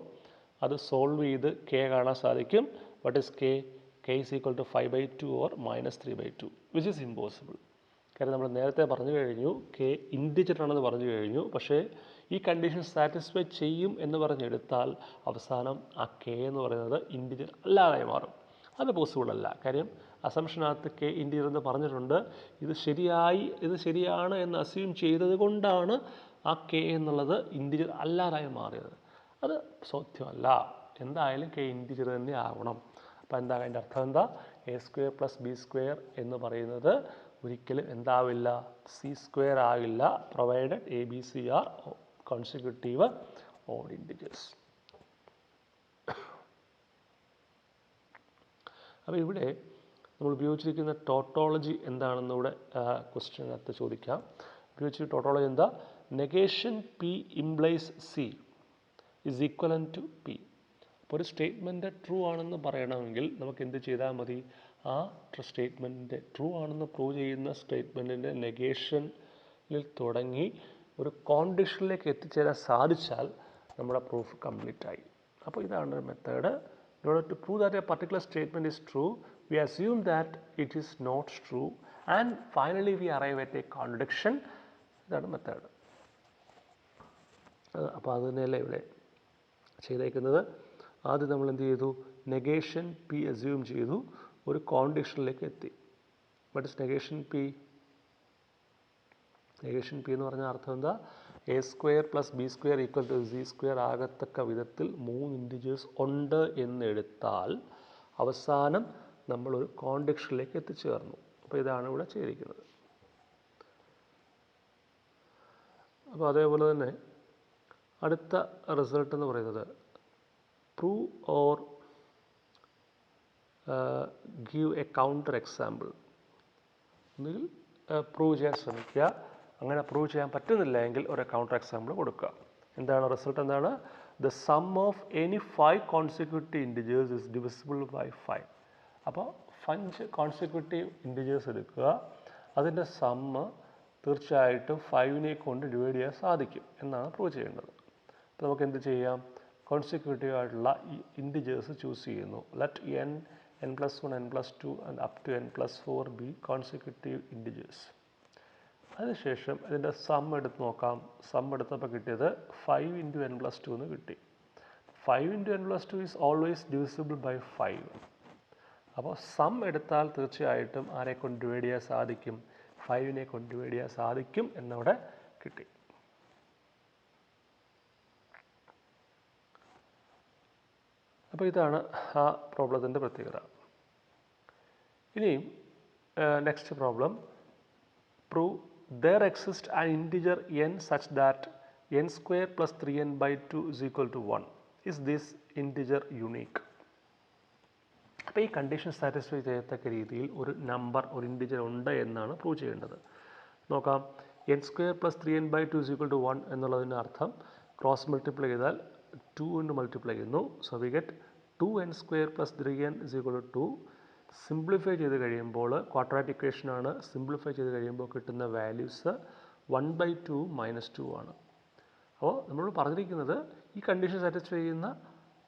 അത് സോൾവ് ചെയ്ത് k കാണാൻ സാധിക്കും. What is k? K is equal to 5/2 or minus 3/2, which is impossible. കാരണം നമ്മൾ നേരത്തെ പറഞ്ഞു കഴിഞ്ഞു k ഇൻറ്റിജർ ആണെന്ന് പറഞ്ഞു കഴിഞ്ഞു. പക്ഷേ ഈ കണ്ടീഷൻ സാറ്റിസ്ഫൈ ചെയ്യും എന്ന് പറഞ്ഞെടുത്താൽ അവസാനം ആ k എന്ന് പറയുന്നത് ഇൻറ്റിജർ അല്ലാതായി മാറും. അത് പോസിബിൾ അല്ല. കാര്യം അസംഷനകത്ത് k ഇൻറ്റിജർ എന്ന് പറഞ്ഞിട്ടുണ്ട്. ഇത് ശരിയാണ് എന്ന് അസ്യൂം ചെയ്തത് കൊണ്ടാണ് ആ k എന്നുള്ളത് ഇൻറ്റിജർ അല്ലാതായി മാറിയത്. അത് സത്യമല്ല. എന്തായാലും k ഇൻറ്റിജർ തന്നെ ആവണം. അപ്പോൾ എന്താ അതിൻ്റെ അർത്ഥം എന്താ? a square plus b square എന്ന് പറയുന്നത് ഒരിക്കലും എന്താവില്ല? c square ആകില്ല, provided a b c are consecutive odd integers. അപ്പോൾ ഇവിടെ നമ്മൾ ഉപയോഗിച്ചിരിക്കുന്ന ടോട്ടോളജി എന്താണെന്നിവിടെ ക്വസ്റ്റ്യനകത്ത് ചോദിക്കാം. ഉപയോഗിച്ച ടോട്ടോളജി എന്താ? Negation p implies c is equivalent to p. അപ്പോൾ ഒരു സ്റ്റേറ്റ്മെൻറ്റ് ട്രൂ ആണെന്ന് പറയണമെങ്കിൽ നമുക്ക് എന്ത് ചെയ്താൽ മതി? ആ സ്റ്റേറ്റ്മെൻറ്റ് ട്രൂ ആണെന്ന് പ്രൂവ് ചെയ്യുന്ന സ്റ്റേറ്റ്മെൻറ്റിൻ്റെ നെഗേഷനിൽ തുടങ്ങി ഒരു കോണ്ടിഷനിലേക്ക് എത്തിച്ചേരാൻ സാധിച്ചാൽ നമ്മുടെ പ്രൂഫ് കംപ്ലീറ്റ് ആയി. അപ്പോൾ ഇതാണ് ഒരു method. In order to prove that a particular statement is true, we assume that it is not true and finally we arrive at a contradiction. ഇതാണ് മെത്തേഡ്. അപ്പോൾ അത് തന്നെയല്ലേ ഇവിടെ ചെയ്തേക്കുന്നത്. ആദ്യം നമ്മൾ എന്ത് ചെയ്തു? നെഗേഷൻ p അസ്യൂം ചെയ്തു, ഒരു കോണ്ടിഷനിലേക്ക് എത്തി. What is negation p? Negation P എന്ന് പറഞ്ഞ അർത്ഥം എന്താ? A square plus b square equal to c square ആകത്തക്ക വിധത്തിൽ 3 ഇൻറ്റിജേഴ്സ് ഉണ്ട് എന്നെടുത്താൽ അവസാനം നമ്മളൊരു കോൺഡിഷനിലേക്ക് എത്തിച്ചേർന്നു. അപ്പോൾ ഇതാണ് ഇവിടെ ചെയ്തിരിക്കുന്നത്. അപ്പോൾ അതേപോലെ തന്നെ അടുത്ത റിസൾട്ട് എന്ന് പറയുന്നത് prove or give a counter example. ഒന്നുകിൽ പ്രൂവ് ചെയ്യാൻ ശ്രമിക്കുക, അങ്ങനെ പ്രൂവ് ചെയ്യാൻ പറ്റുന്നില്ല എങ്കിൽ ഒരു കൗണ്ടർ എക്സാമ്പിൾ കൊടുക്കുക. എന്താണ് റിസൾട്ട്? എന്താണ്? The sum of any 5 consecutive integers is divisible by 5. അപ്പോൾ 5 കോൺസിക്യൂട്ടീവ് ഇൻറ്റിജേഴ്സ് എടുക്കുക, അതിൻ്റെ സമ്മ് തീർച്ചയായിട്ടും 5നെ കൊണ്ട് ഡിവൈഡ് ചെയ്യാൻ സാധിക്കും എന്നാണ് പ്രൂവ് ചെയ്യേണ്ടത്. അപ്പോൾ നമുക്ക് എന്ത് ചെയ്യാം? കോൺസിക്യൂട്ടീവ് ആയിട്ടുള്ള ഈ ഇൻറ്റിജേഴ്സ് ചൂസ് ചെയ്യുന്നു. Let n+1, n+2 and up to n+4 be consecutive integers. അതിനുശേഷം ഇതിൻ്റെ സം എടുത്ത് നോക്കാം. സം എടുത്തപ്പോൾ കിട്ടിയത് 5 × n+2 എന്ന് കിട്ടി. 5 × n+2 is always divisible by 5. അപ്പോൾ സം എടുത്താൽ തീർച്ചയായിട്ടും ആരെ കൊണ്ട് ഡിവൈഡ് ചെയ്യാൻ സാധിക്കും? 5നെ കൊണ്ട് ഡിവൈഡ് ചെയ്യാൻ സാധിക്കും എന്നവിടെ കിട്ടി. അപ്പോൾ ഇതാണ് ആ പ്രോബ്ലത്തിൻ്റെ പ്രത്യേകത. ഇനിയും next problem, prove there exists an integer n such that n square plus 3n/2 is equal to 1. Is this integer unique? അപ്പോൾ ഈ കണ്ടീഷൻ സാറ്റിസ്ഫൈ ചെയ്യത്തക്ക രീതിയിൽ ഒരു നമ്പർ, ഒരു ഇൻറ്റിജർ ഉണ്ട് എന്നാണ് പ്രൂവ് ചെയ്യേണ്ടത്. നോക്കാം. n² + 3n/2 is equal to 1 എന്നുള്ളതിൻ്റെ അർത്ഥം ക്രോസ് മൾട്ടിപ്ലൈ ചെയ്താൽ 2 കൊണ്ട് മൾട്ടിപ്ലൈ ചെയ്യുന്നു. So we get 2n² + 3n is equal to 2. Simplify ചെയ്ത് കഴിയുമ്പോൾ ക്വാഡ്രാറ്റിക് ഇക്വേഷൻ ആണ്. സിംപ്ലിഫൈ ചെയ്ത് കഴിയുമ്പോൾ കിട്ടുന്ന വാല്യൂസ് 1/2 - 2 ആണ്. അപ്പോൾ നമ്മൾ പറഞ്ഞിരിക്കുന്നത് ഈ കണ്ടീഷൻ സാറ്റിസ്ഫൈ ചെയ്യുന്ന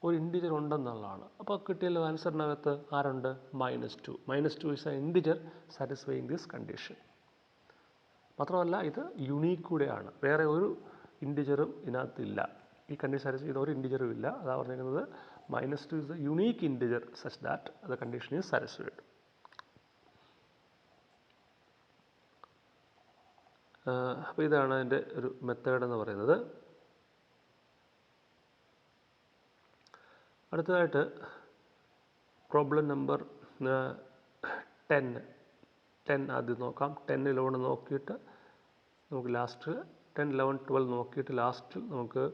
ഒരു ഇൻറ്റിജർ ഉണ്ടെന്നുള്ളതാണ്. അപ്പോൾ കിട്ടിയ ആൻസറിനകത്ത് ആരുണ്ട്? -2. -2 is A integer satisfying this condition. മാത്രമല്ല ഇത് യുണീക്ക് കൂടെയാണ്. വേറെ ഒരു ഇൻറ്റിജറും ഇതിനകത്തില്ല. ഈ കണ്ടീഷൻ സാറ്റിസ്ഫൈ ചെയ്യുന്ന ഒരു ഇൻറ്റിജറും ഇല്ല. അതാണ് പറഞ്ഞിരിക്കുന്നത് -2 is the unique integer such that the condition is satisfied. അപ്പോൾ ഇതാണ് അതിൻ്റെ ഒരു മെത്തേഡ് എന്ന് പറയുന്നത്. അടുത്തതായിട്ട് പ്രോബ്ലം നമ്പർ 10 ആദ്യം നോക്കാം. 10, 11 നോക്കിയിട്ട് നമുക്ക് ലാസ്റ്റ് 10, 11, 12 നോക്കിയിട്ട് ലാസ്റ്റിൽ നമുക്ക്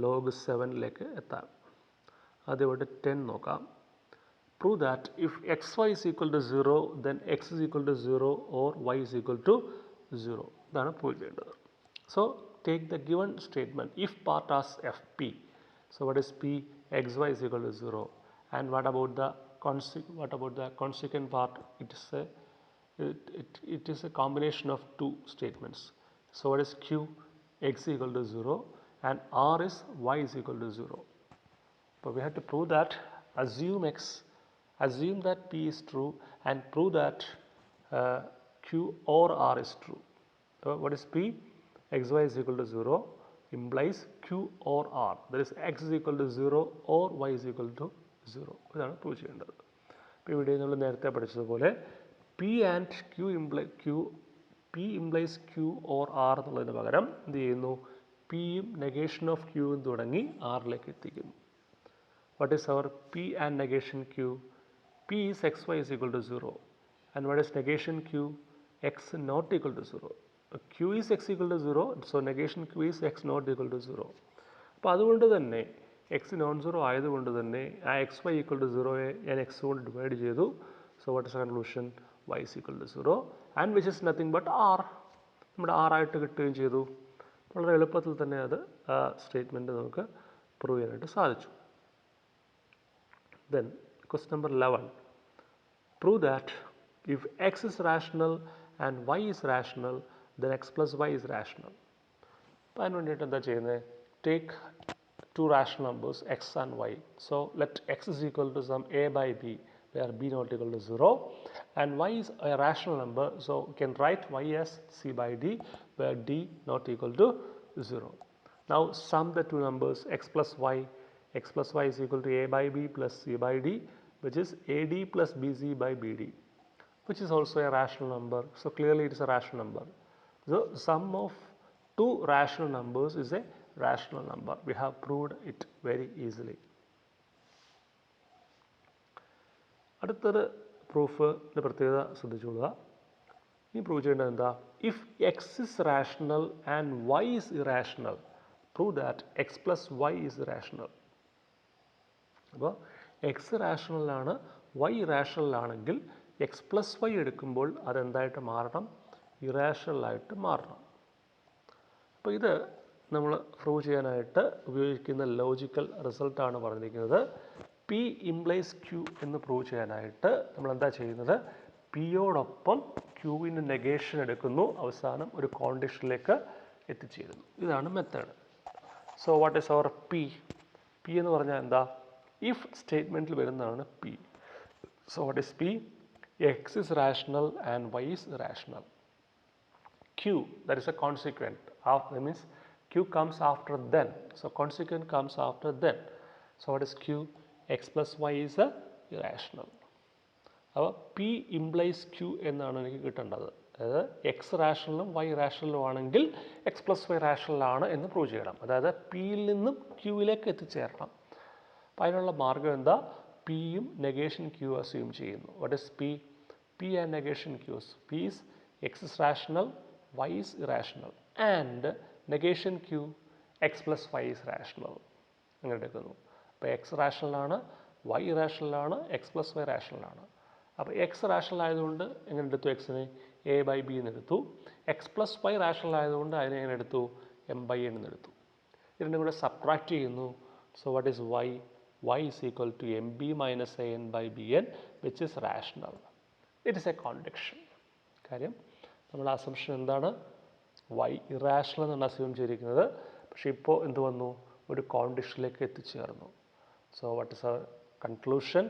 log 7ലേക്ക് എത്താം. ആദ്യമായിട്ട് 10 നോക്കാം. Prove that if xy is equal to 0 then x is equal to 0 or y is equal to 0. ഇതാണ് പ്രൂവ് ചെയ്യേണ്ടത്. So take the given statement if part as fp. So what is p? xy is equal to 0. And what about the consequent part? It is a combination of two statements. So what is q? X is equal to 0 and r is y is equal to 0. But we have to prove that, assume that p is true and prove that q or r is true. So what is p? xy is equal to 0 implies q or r. That is x is equal to 0 or y is equal to 0. ഇതാണ് prove ചെയ്യേണ്ടത്. ഇപ്പോൾ ഇവിടെ നമ്മൾ നേരത്തെ പഠിച്ചതുപോലെ p and q implies q or r എന്നുള്ളതിന് പകരം എന്ത് ചെയ്യുന്നു? പിയും നെഗേഷൻ ഓഫ് ക്യൂവും തുടങ്ങി ആറിലേക്ക് എത്തിക്കുന്നു. What is our p and negation q? P is xy is equal to 0. And what is negation q? X not equal to 0. Q is x equal to 0. So negation q is x not equal to 0. അപ്പോൾ അതുകൊണ്ട് തന്നെ X non zero ആയതുകൊണ്ട് തന്നെ ആ xy equal to 0യെ ഞാൻ x കൊണ്ട് divide ചെയ്തു. So what is conclusion? y is equal to 0 and which is nothing but r. നമ്മുടെ r ആയിട്ട് കിട്ടുകയും ചെയ്തു. വളരെ എളുപ്പത്തിൽ തന്നെ അത് ആ സ്റ്റേറ്റ്മെൻറ്റ് നമുക്ക് പ്രൂവ് ചെയ്യാനായിട്ട് സാധിച്ചു. Then question number 11, prove that if x is rational and y is rational then x plus y is rational. അപ്പോൾ അതിന് വേണ്ടിയിട്ട് എന്താ ചെയ്യുന്നത്? Take two rational numbers x and y. So let x is equal to some a by b where b not equal to 0 and y is a rational number, so we can write y as c by d where d not equal to 0. Now sum the two numbers x plus y. X plus y is equal to a by b plus c by d, which is ad plus bc by bd, which is also a rational number. So clearly it is a rational number. The sum of two rational numbers is a rational number. We have proved it very easily. അടുത്തൊരു പ്രൂഫിൻ്റെ പ്രത്യേകത ശ്രദ്ധിച്ചുകൊള്ളുക. ഈ prove ചെയ്യേണ്ടത് എന്താ? If x is rational and y is irrational, prove that x plus y is irrational. അപ്പോൾ x റാഷണലാണ്, y ഇറാഷണലാണെങ്കിൽ x plus y എടുക്കുമ്പോൾ അതെന്തായിട്ട് മാറണം? ഇറാഷണലായിട്ട് മാറണം. അപ്പോൾ ഇത് നമ്മൾ പ്രൂവ് ചെയ്യാനായിട്ട് ഉപയോഗിക്കുന്ന ലോജിക്കൽ റിസൾട്ടാണ് പറഞ്ഞിരിക്കുന്നത്. പി ഇംപ്ലൈസ് ക്യൂ എന്ന് പ്രൂവ് ചെയ്യാനായിട്ട് നമ്മൾ എന്താ ചെയ്യുന്നത്? പിയോടൊപ്പം ക്യൂവിൻ്റെ നെഗേഷൻ എടുക്കുന്നു, അവസാനം ഒരു കോണ്ടിഷനിലേക്ക് എത്തിച്ചേരുന്നു. ഇതാണ് method. So what is our P? P എന്ന് പറഞ്ഞാൽ എന്താ? ഇഫ് സ്റ്റേറ്റ്മെൻറ്റിൽ വരുന്നതാണ് P. So what is P? X is rational and y is irrational. Q, that is a consequent. That means Q comes after then. So consequent comes after then. So what is Q? X plus Y is a irrational. അപ്പോൾ P implies Q എന്നാണ് എനിക്ക് കിട്ടേണ്ടത്. അതായത് X റാഷണലും Y റാഷണലും ആണെങ്കിൽ X plus y റാഷണലാണ് എന്ന് prove ചെയ്യണം. അതായത് പിയിൽ നിന്നും ക്യൂവിലേക്ക് എത്തിച്ചേരണം. അപ്പോൾ അതിനുള്ള മാർഗം എന്താ? പിയും നെഗേഷൻ ക്യൂ അസ്യൂം ചെയ്യുന്നു. What is P? P and negation Q's. P is x is rational, y is irrational and negation q x plus y is rational. അങ്ങനെ എടുക്കുന്നു. അപ്പോൾ എക്സ് റാഷണലാണ്, വൈ ഇറാഷണലാണ്, എക്സ് പ്ലസ് വൈ റാഷണലാണ്. അപ്പോൾ x rational ആയതുകൊണ്ട് എങ്ങനെ എടുത്തു? എക്സിനെ എ ബൈ ബി എന്ന് എടുത്തു. എക്സ് പ്ലസ് വൈ റാഷണൽ ആയതുകൊണ്ട് അതിനെ എങ്ങനെ എടുത്തു? എം ബൈ എൻ എന്ന് എടുത്തു. ഇതിൻ്റെ കൂടെ സബ്ട്രാക്ട് ചെയ്യുന്നു. So what is y? Y is equal to m b minus a n by b n which is rational. It is a contradiction. കാര്യം നമ്മുടെ അസംഷൻ എന്താണ്? വൈ ഇറാഷണൽ എന്നാണ് അസ്യൂം ചെയ്തിരിക്കുന്നത്. പക്ഷേ ഇപ്പോൾ എന്ത് വന്നു? ഒരു കോണ്ടിഷനിലേക്ക് എത്തിച്ചേർന്നു. So what is our conclusion?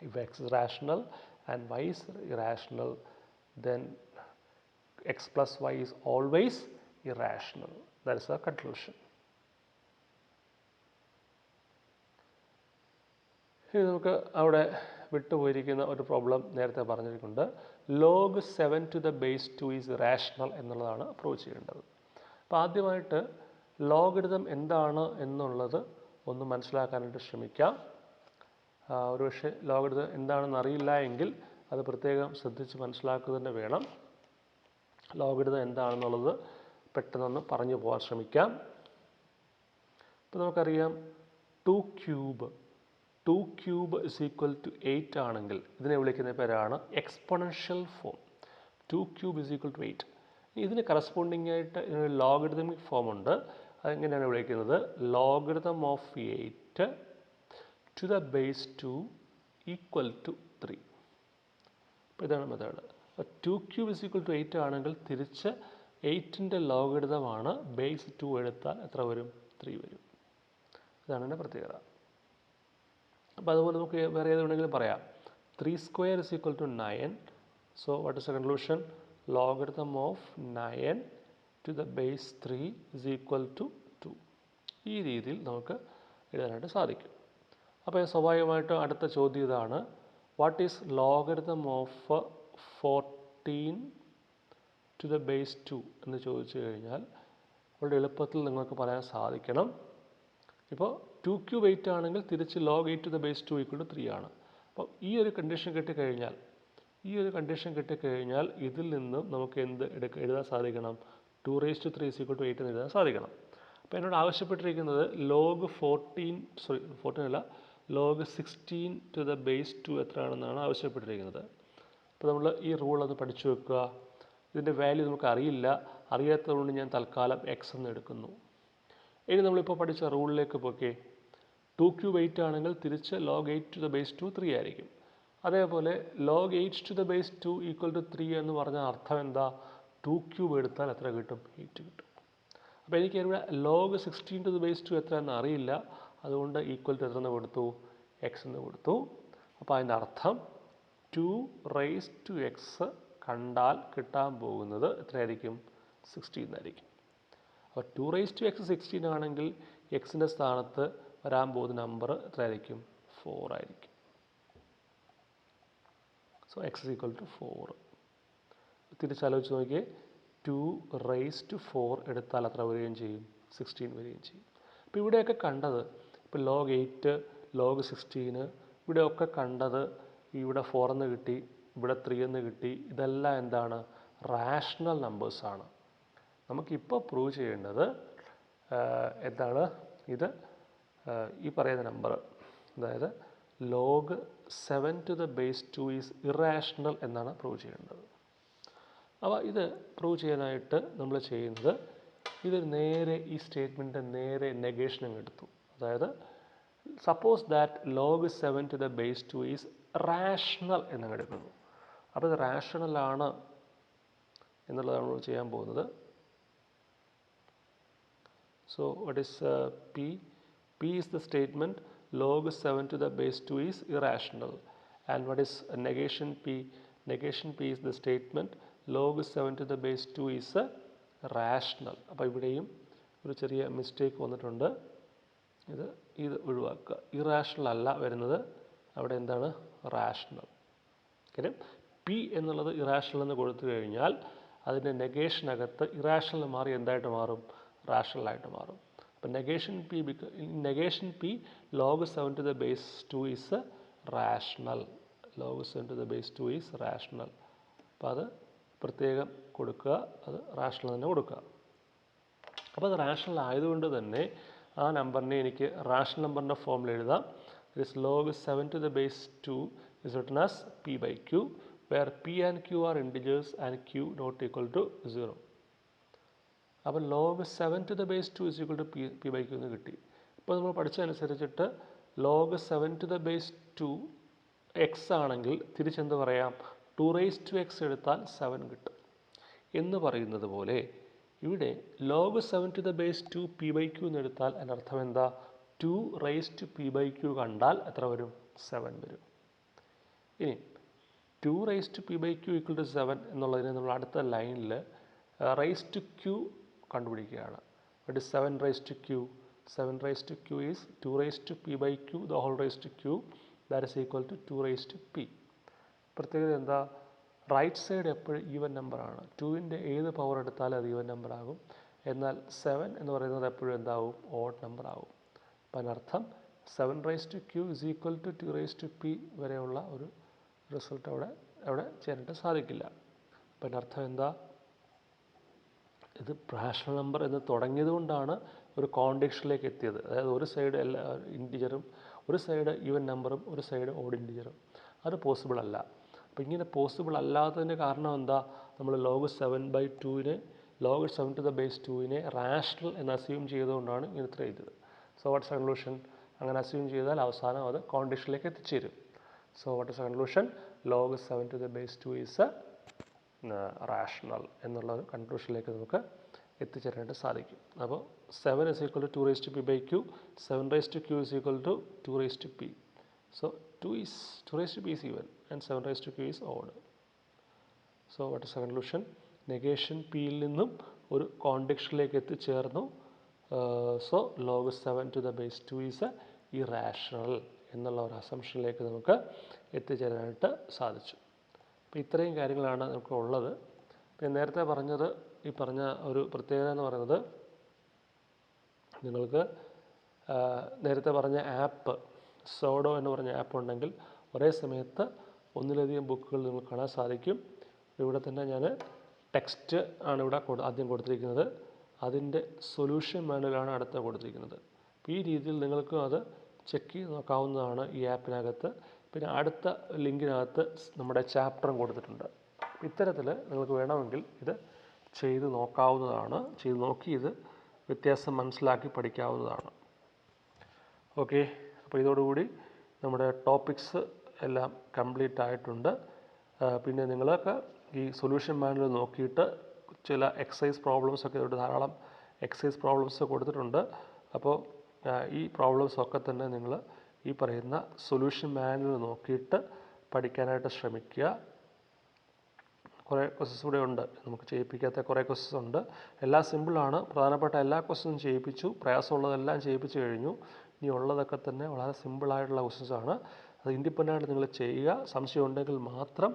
If x is rational and y is irrational, then x plus y is always irrational. That is our conclusion. ഇനി നമുക്ക് അവിടെ വിട്ടുപോയിരിക്കുന്ന ഒരു പ്രോബ്ലം നേരത്തെ പറഞ്ഞിട്ടുണ്ട്. Log 7 to the base 2 is rational എന്നുള്ളതാണ് prove ചെയ്യേണ്ടത്. അപ്പോൾ ആദ്യമായിട്ട് ലോഗരിതം എന്താണ് എന്നുള്ളത് ഒന്ന് മനസ്സിലാക്കാനായിട്ട് ശ്രമിക്കാം. ഒരുപക്ഷെ ലോഗരിതം എന്താണെന്ന് അറിയില്ല എങ്കിൽ അത് പ്രത്യേകം ശ്രദ്ധിച്ച് മനസ്സിലാക്കുക തന്നെ വേണം. ലോഗരിതം എന്താണെന്നുള്ളത് പെട്ടെന്നൊന്ന് പറഞ്ഞു പോകാൻ ശ്രമിക്കാം. ഇപ്പോൾ നമുക്കറിയാം 2 ക്യൂബ് is equal to 8 ആണെങ്കിൽ ഇതിനെ വിളിക്കുന്ന പേരാണ് exponential form. 2 cube is equal to 8. ഇതിന് കറസ്പോണ്ടിങ് ആയിട്ട് ഇതിനൊരു ലോഗരിതമിക് ഫോം ഉണ്ട്. അതെങ്ങനെയാണ് വിളിക്കുന്നത്? Logarithm of 8 to the base 2 equal to 3. അപ്പോൾ ഇതാണ് method. 2 cube is equal to 8 ആണെങ്കിൽ തിരിച്ച് 8ൻ്റെ ലോഗരിതമാണ് ബേസ് 2 എടുത്താൽ എത്ര വരും? 3 വരും. ഇതാണ് എൻ്റെ പ്രത്യേകത. അപ്പോൾ അതുപോലെ നമുക്ക് വേറെ ഏത് വേണമെങ്കിലും പറയാം. 3 square is equal to 9. So what is the conclusion? Logarithm of 9 to the base 3 is equal to 2. ഈ രീതിയിൽ നമുക്ക് എഴുതാനായിട്ട് സാധിക്കും. അപ്പോൾ സ്വാഭാവികമായിട്ടും അടുത്ത ചോദ്യം ഇതാണ്. What is logarithm of 14 to the base 2 എന്ന് ചോദിച്ചു കഴിഞ്ഞാൽ വളരെ എളുപ്പത്തിൽ നിങ്ങൾക്ക് പറയാൻ സാധിക്കണം. ഇപ്പോൾ 2 ക്യൂബ് 8 ആണെങ്കിൽ തിരിച്ച് log 8 to the base 2 equal to 3 ആണ്. അപ്പോൾ ഈ ഒരു കണ്ടീഷൻ കിട്ടിക്കഴിഞ്ഞാൽ ഇതിൽ നിന്നും നമുക്ക് എന്ത് എഴുതാൻ സാധിക്കണം? 2 raised to 3 is equal to 8 എന്ന് എഴുതാൻ സാധിക്കണം. അപ്പോൾ എന്നോട് ആവശ്യപ്പെട്ടിരിക്കുന്നത് log 16 to the base 2 എത്രയാണെന്നാണ് ആവശ്യപ്പെട്ടിരിക്കുന്നത്. അപ്പോൾ നമ്മൾ ഈ റൂൾ അത് പഠിച്ചു വെക്കുക. ഇതിൻ്റെ വാല്യൂ നമുക്ക് അറിയാത്തതുകൊണ്ട് ഞാൻ തൽക്കാലം എക്സ് എന്ന് എടുക്കുന്നു. ഇനി നമ്മളിപ്പോൾ പഠിച്ച റൂളിലേക്ക് പോക്കേ. 2 ക്യൂബ് 8 ആണെങ്കിൽ തിരിച്ച് log 8 to the base 2 3 ആയിരിക്കും. അതേപോലെ log 8 to the base 2 equal to 3 എന്ന് പറഞ്ഞ അർത്ഥം എന്താ? 2 ക്യൂബ് എടുത്താൽ എത്ര കിട്ടും? 8 കിട്ടും. അപ്പോൾ എനിക്ക് ഇവിടെ log 16 to the base 2 എത്ര എന്ന് അറിയില്ല. അതുകൊണ്ട് ഈക്വൽ ടു എത്ര എന്ന് കൊടുത്തു? എക്സ് എന്ന് കൊടുത്തു. അപ്പോൾ അതിൻ്റെ അർത്ഥം 2 raised to x കണ്ടാൽ കിട്ടാൻ പോകുന്നത് എത്രയായിരിക്കും? 16 ആയിരിക്കും. അപ്പോൾ 2 raised to x 16 ആണെങ്കിൽ എക്സിൻ്റെ സ്ഥാനത്ത് വരാൻ പോകുന്ന നമ്പർ എത്രയായിരിക്കും? 4 ആയിരിക്കും. So X is equal to 4. തിരിച്ചാലോചിച്ച് നോക്കിയേ, 2⁻⁴ എടുത്താൽ എത്ര വരികയും ചെയ്യും? 16 വരികയും ചെയ്യും. അപ്പോൾ ഇവിടെയൊക്കെ കണ്ടത്, ഇപ്പോൾ log 8, log 16, ഇവിടെയൊക്കെ കണ്ടത് ഇവിടെ 4 എന്ന് കിട്ടി, ഇവിടെ 3 എന്ന് കിട്ടി. ഇതെല്ലാം എന്താണ്? റാഷണൽ നമ്പേഴ്സാണ്. നമുക്കിപ്പോൾ പ്രൂവ് ചെയ്യേണ്ടത് എന്താണ്? ഇത് ഈ പറയുന്ന നമ്പർ, അതായത് log 7⁻² ഈസ് ഇറാഷണൽ എന്നാണ് പ്രൂവ് ചെയ്യേണ്ടത്. അപ്പോൾ ഇത് പ്രൂവ് ചെയ്യാനായിട്ട് നമ്മൾ ചെയ്യുന്നത്, ഇത് നേരെ ഈ സ്റ്റേറ്റ്മെൻറ്റ് നേരെ നെഗേഷൻ അങ്ങ് എടുത്തു. അതായത് suppose that log 7⁻² is rational എന്നങ്ങ് എടുക്കുന്നു. അപ്പോൾ ഇത് റാഷണൽ ആണ് എന്നുള്ളതാണ് നമ്മൾ ചെയ്യാൻ പോകുന്നത്. So what is P? P is the statement log 7⁻² is irrational. And what is negation P? Negation P is the statement log 7⁻² is rational. അപ്പോൾ ഇവിടെയും ഒരു ചെറിയ മിസ്റ്റേക്ക് വന്നിട്ടുണ്ട്. ഇത് ഒഴിവാക്കുക. ഇറാഷണൽ അല്ല വരുന്നത്, അവിടെ എന്താണ്? റാഷണൽ. കാര്യം പി എന്നുള്ളത് ഇറാഷണൽ എന്ന് കൊടുത്തു കഴിഞ്ഞാൽ അതിൻ്റെ നെഗേഷനകത്ത് ഇറാഷണൽ മാറി എന്തായിട്ട് മാറും? റാഷണലായിട്ട് മാറും. അപ്പോൾ negation P log 7⁻² is rational. log 7⁻² is rational. അപ്പോൾ അത് പ്രത്യേകം കൊടുക്കുക, അത് റാഷണൽ തന്നെ കൊടുക്കുക. അപ്പോൾ അത് റാഷണൽ ആയതുകൊണ്ട് തന്നെ ആ നമ്പറിനെ എനിക്ക് റാഷണൽ നമ്പറിൻ്റെ ഫോമിൽ എഴുതാം. This log 7⁻² is written as p/q, where p and q are integers and q not equal to 0. അപ്പോൾ log 7⁻² is equal to p/q എന്ന് കിട്ടി. ഇപ്പോൾ നമ്മൾ പഠിച്ചതനുസരിച്ചിട്ട് log 7⁻² x ആണെങ്കിൽ തിരിച്ചെന്ത് പറയാം? 2⁻x എടുത്താൽ 7 കിട്ടും എന്ന് പറയുന്നത് പോലെ ഇവിടെ log 7⁻² p/q എന്ന് എടുത്താൽ അതിൻ്റെ അർത്ഥം എന്താ? 2⁻p/q കണ്ടാൽ എത്ര വരും? 7 വരും. ഇനി 2⁻p/q equal to 7 എന്നുള്ളതിനെ നമ്മൾ അടുത്ത ലൈനിൽ raised to q കണ്ടുപിടിക്കുകയാണ്. What is 7⁻q? 7⁻q is 2⁻p/q the whole raised to q, that is equal to 2⁻p. പ്രത്യേകത എന്താ? റൈറ്റ് സൈഡ് എപ്പോഴും ഈവൻ നമ്പറാണ്. 2ൻ്റെ ഏത് പവർ എടുത്താലും അത് ഈവൻ നമ്പർ ആകും. എന്നാൽ 7 എന്ന് പറയുന്നത് എപ്പോഴും എന്താവും? ഓഡ് നമ്പർ ആകും. അപ്പം അതിനർത്ഥം 7⁻q is equal to 2⁻p വരെയുള്ള ഒരു റിസൾട്ട് അവിടെ ചെയ്യാനായിട്ട് സാധിക്കില്ല. അപ്പം അതിനർത്ഥം എന്താ? ഇത് റാഷണൽ നമ്പർ എന്ന് തുടങ്ങിയത് കൊണ്ടാണ് ഒരു കോൺട്രഡിക്ഷനിലേക്ക് എത്തിയത്. അതായത് ഒരു സൈഡ് എല്ലാ ഇൻറ്റിജറും, ഒരു സൈഡ് ഈവൻ നമ്പറും, ഒരു സൈഡ് ഓഡ് ഇൻറ്റിജറും. അത് പോസിബിൾ അല്ല. അപ്പോൾ ഇങ്ങനെ പോസിബിൾ അല്ലാത്തതിൻ്റെ കാരണം എന്താ? നമ്മൾ log 7/2നെ റാഷണൽ എന്ന് അസ്യൂം ചെയ്തുകൊണ്ടാണ് ഇങ്ങനെ ഇത്ര ചെയ്തത്. So what's conclusion? അങ്ങനെ അസ്യൂം ചെയ്താൽ അവസാനം അത് കോൺട്രഡിക്ഷനിലേക്ക് എത്തിച്ചേരും. So what is conclusion? log 7⁻² is rational എന്നുള്ള ഒരു കൺക്ലൂഷനിലേക്ക് നമുക്ക് എത്തിച്ചേരാനായിട്ട് സാധിക്കും. അപ്പോൾ 7 is equal to 2⁻p/q, 7⁻q is equal to 2⁻p. So 2⁻p is even and 7⁻q is odd. So what is the conclusion? Negation p-യിൽ നിന്നും ഒരു കോൺട്രഡിക്ഷനിലേക്ക് എത്തിച്ചേർന്നു. സോ log 7⁻² is irrational എന്നുള്ള ഒരു അസംഷനിലേക്ക് നമുക്ക് എത്തിച്ചേരാനായിട്ട് സാധിച്ചു. അപ്പോൾ ഇത്രയും കാര്യങ്ങളാണ് നമുക്ക് ഉള്ളത്. പിന്നെ നേരത്തെ പറഞ്ഞത്, ഈ പറഞ്ഞ ഒരു പ്രത്യേകത എന്ന് പറയുന്നത്, നിങ്ങൾക്ക് നേരത്തെ പറഞ്ഞ ആപ്പ് സോഡോ എന്ന് പറഞ്ഞ ആപ്പ് ഉണ്ടെങ്കിൽ ഒരേ സമയത്ത് ഒന്നിലധികം ബുക്കുകൾ നിങ്ങൾക്ക് കാണാൻ സാധിക്കും. ഇവിടെ തന്നെ ഞാൻ ടെക്സ്റ്റ് ആണ് ഇവിടെ ആദ്യം കൊടുത്തിരിക്കുന്നത്, അതിൻ്റെ സൊല്യൂഷൻ മാനുവലാണ് അടുത്ത കൊടുത്തിരിക്കുന്നത്. ഈ രീതിയിൽ നിങ്ങൾക്കും അത് ചെക്ക് ചെയ്ത് നോക്കാവുന്നതാണ് ഈ ആപ്പിനകത്ത്. പിന്നെ അടുത്ത ലിങ്കിനകത്ത് നമ്മുടെ ചാപ്റ്ററും കൊടുത്തിട്ടുണ്ട്. ഇത്തരത്തിൽ നിങ്ങൾക്ക് വേണമെങ്കിൽ ഇത് ചെയ്ത് നോക്കാവുന്നതാണ്. ചെയ്ത് നോക്കി ഇത് വ്യത്യാസം മനസ്സിലാക്കി പഠിക്കാവുന്നതാണ്. ഓക്കെ, അപ്പോൾ ഇതോടുകൂടി നമ്മുടെ ടോപ്പിക്സ് എല്ലാം കംപ്ലീറ്റ് ആയിട്ടുണ്ട്. പിന്നെ നിങ്ങൾക്ക് ഈ സൊല്യൂഷൻ മാനുവൽ നോക്കിയിട്ട് ചില എക്സസൈസ് പ്രോബ്ലംസൊക്കെ ഇവിടെ ധാരാളം എക്സസൈസ് പ്രോബ്ലംസ് കൊടുത്തിട്ടുണ്ട്. അപ്പോൾ ഈ പ്രോബ്ലംസൊക്കെ തന്നെ നിങ്ങൾ ഈ പറയുന്ന സൊല്യൂഷൻ മാനുവൽ നോക്കിയിട്ട് പഠിക്കാനായിട്ട് ശ്രമിക്കുക. കുറേ ക്വസ്റ്റൻസ് ഇവിടെ ഉണ്ട്, നമുക്ക് ചെയ്യിപ്പിക്കാത്ത കുറേ ക്വസ്റ്റൻസ് ഉണ്ട്. എല്ലാം സിമ്പിളാണ്. പ്രധാനപ്പെട്ട എല്ലാ ക്വസ്റ്റൻസും ചെയ്യിപ്പിച്ചു, പ്രയാസമുള്ളതെല്ലാം ചെയ്യിപ്പിച്ചു കഴിഞ്ഞു. ഇനി ഉള്ളതൊക്കെ തന്നെ വളരെ സിമ്പിളായിട്ടുള്ള ക്വസ്റ്റൻസാണ്. അത് ഇൻഡിപെൻഡൻ്റായിട്ട് നിങ്ങൾ ചെയ്യുക. സംശയം ഉണ്ടെങ്കിൽ മാത്രം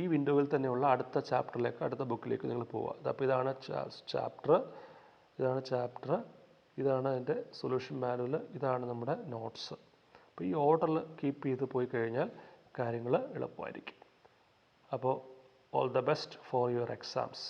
ഈ വിൻഡോയിൽ തന്നെയുള്ള അടുത്ത ചാപ്റ്ററിലേക്ക്, അടുത്ത ബുക്കിലേക്ക് നിങ്ങൾ പോവുക. അപ്പോൾ ഇതാണ് ചാപ്റ്റർ, ഇതാണ് അതിൻ്റെ സൊല്യൂഷൻ മാനുവൽ, ഇതാണ് നമ്മുടെ നോട്ട്സ്. അപ്പോൾ ഈ ഓർഡറിൽ കീപ്പ് ചെയ്ത് പോയി കഴിഞ്ഞാൽ കാര്യങ്ങൾ എളുപ്പമായിരിക്കും. അപ്പോൾ all the best for your exams.